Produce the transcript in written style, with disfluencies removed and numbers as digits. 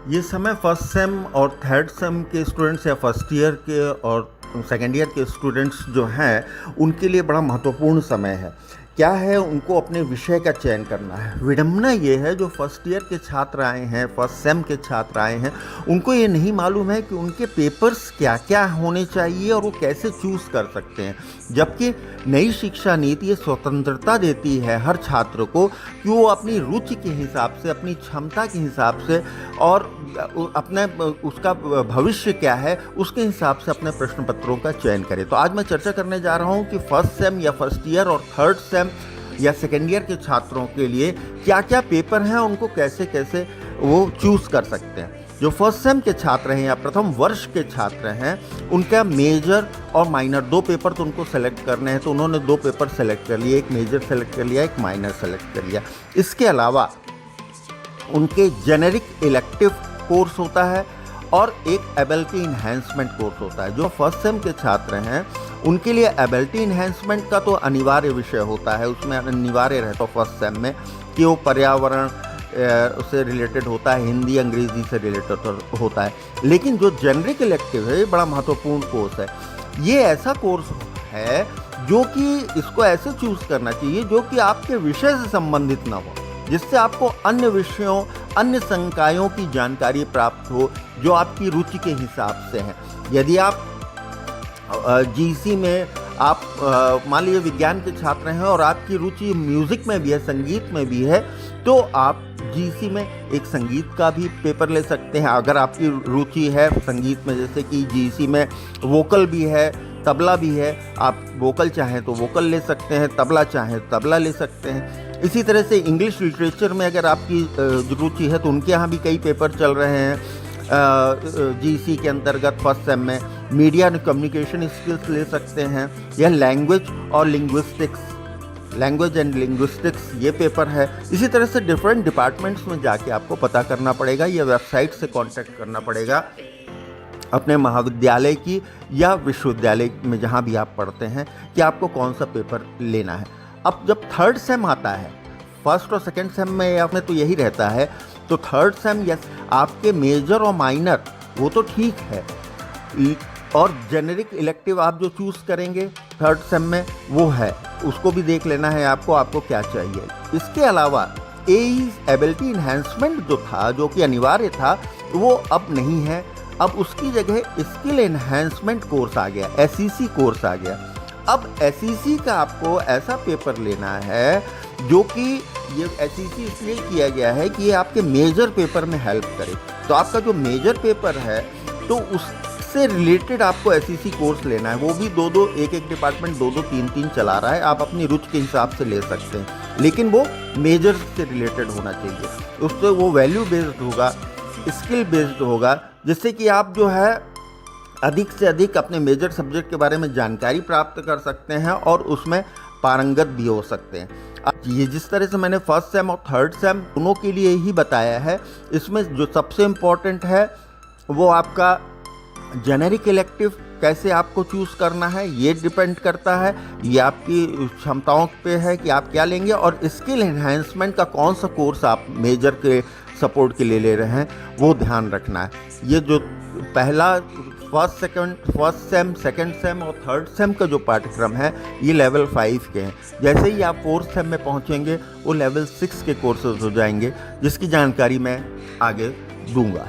ये समय first sem और थर्ड सेम के स्टूडेंट्स या फर्स्ट ईयर के और सेकेंड ईयर के स्टूडेंट्स जो हैं उनके लिए बड़ा महत्वपूर्ण समय है। क्या है, उनको अपने विषय का चयन करना है। विडंबना ये है, जो फर्स्ट ईयर के छात्र आए हैं, फर्स्ट सेम के छात्र आए हैं, उनको ये नहीं मालूम है कि उनके पेपर्स क्या क्या होने चाहिए और वो कैसे चूज़ कर सकते हैं। जबकि नई शिक्षा नीति ये स्वतंत्रता देती है हर छात्र को कि वो अपनी रुचि के हिसाब से, अपनी क्षमता के हिसाब से और अपने उसका भविष्य क्या है उसके हिसाब से अपने प्रश्न पत्रों का चयन करे। तो आज मैं चर्चा करने जा रहा हूँ कि फर्स्ट सेम या फर्स्ट ईयर और थर्ड सेम या सेकेंड ईयर के छात्रों के लिए क्या क्या पेपर हैं, उनको कैसे कैसे वो चूज़ कर सकते हैं। जो फर्स्ट सेम के छात्र हैं या प्रथम वर्ष के छात्र हैं, उनका मेजर और माइनर दो पेपर तो उनको सेलेक्ट करने हैं। तो उन्होंने दो पेपर सेलेक्ट कर लिए, एक मेजर सेलेक्ट कर लिया, एक माइनर सेलेक्ट कर लिया। इसके अलावा उनके जेनेरिक इलेक्टिव कोर्स होता है और एक एबिलिटी इन्हेंसमेंट कोर्स होता है। जो फर्स्ट सेम के छात्र हैं उनके लिए एबिलिटी इन्हेंसमेंट का तो अनिवार्य विषय होता है, उसमें अनिवार्य रहता है फर्स्ट सेम में कि वो पर्यावरण से रिलेटेड होता है, हिंदी अंग्रेजी से रिलेटेड होता है। लेकिन जो जेनरिक इलेक्टिव है ये बड़ा महत्वपूर्ण कोर्स है। ये ऐसा कोर्स है जो कि इसको ऐसे चूज़ करना चाहिए जो कि आपके विषय से संबंधित ना हो, जिससे आपको अन्य विषयों, अन्य संकायों की जानकारी प्राप्त हो जो आपकी रुचि के हिसाब से हैं। यदि आप जीसी में आप मान लीजिए विज्ञान के छात्र हैं और आपकी रुचि म्यूज़िक में भी है, संगीत में भी है, तो आप जीसी में एक संगीत का भी पेपर ले सकते हैं। अगर आपकी रुचि है संगीत में, जैसे कि जीसी में वोकल भी है, तबला भी है, आप वोकल चाहें तो वोकल ले सकते हैं, तबला चाहें तो तबला ले सकते हैं। इसी तरह से इंग्लिश लिटरेचर में अगर आपकी रुचि है तो उनके यहाँ भी कई पेपर चल रहे हैं। जीसी के अंतर्गत फर्स्ट सेम में मीडिया एंड कम्युनिकेशन स्किल्स ले सकते हैं, यह लैंग्वेज और लिंग्विस्टिक्स, लैंग्वेज एंड लिंग्विस्टिक्स ये पेपर है। इसी तरह से डिफरेंट डिपार्टमेंट्स में जाके आपको पता करना पड़ेगा, या वेबसाइट से कांटेक्ट करना पड़ेगा अपने महाविद्यालय की या विश्वविद्यालय में जहाँ भी आप पढ़ते हैं कि आपको कौन सा पेपर लेना है। अब जब थर्ड सेम आता है, फर्स्ट और सेकेंड सेम में आपने तो यही रहता है, तो थर्ड सेम यस आपके मेजर और माइनर वो तो ठीक है, और जेनेरिक इलेक्टिव आप जो चूज़ करेंगे थर्ड सेम में वो है, उसको भी देख लेना है आपको क्या चाहिए। इसके अलावा एबिलिटी इन्हेंसमेंट जो था, जो कि अनिवार्य था, वो अब नहीं है। अब उसकी जगह स्किल एनहांसमेंट कोर्स आ गया, एसईसी कोर्स आ गया। अब एसईसी का आपको ऐसा पेपर लेना है जो कि ये एसईसी इसलिए किया गया है कि ये आपके मेजर पेपर में हेल्प करे। तो आपका जो मेजर पेपर है तो उससे रिलेटेड आपको एसईसी कोर्स लेना है। वो भी दो एक डिपार्टमेंट दो तीन चला रहा है, आप अपनी रुचि के हिसाब से ले सकते हैं, लेकिन वो मेजर से रिलेटेड होना चाहिए। उससे वो वैल्यू बेस्ड होगा, स्किल बेस्ड होगा, जिससे कि आप जो है अधिक से अधिक अपने मेजर सब्जेक्ट के बारे में जानकारी प्राप्त कर सकते हैं और उसमें पारंगत भी हो सकते हैं। अब ये जिस तरह से मैंने फर्स्ट सेम और थर्ड सेम दोनों के लिए ही बताया है, इसमें जो सबसे इम्पोर्टेंट है वो आपका जेनेरिक इलेक्टिव कैसे आपको चूज़ करना है, ये डिपेंड करता है, ये आपकी क्षमताओं पे है कि आप क्या लेंगे। और स्किल एनहांसमेंट का कौन सा कोर्स आप मेजर के सपोर्ट के लिए ले रहे हैं वो ध्यान रखना है। ये जो पहला फर्स्ट सेम, सेकेंड सेम और थर्ड सेम का जो पाठ्यक्रम है ये लेवल 5 के हैं। जैसे ही आप फोर्थ सेम में पहुंचेंगे वो लेवल 6 के कोर्सेज हो जाएंगे, जिसकी जानकारी मैं आगे दूंगा।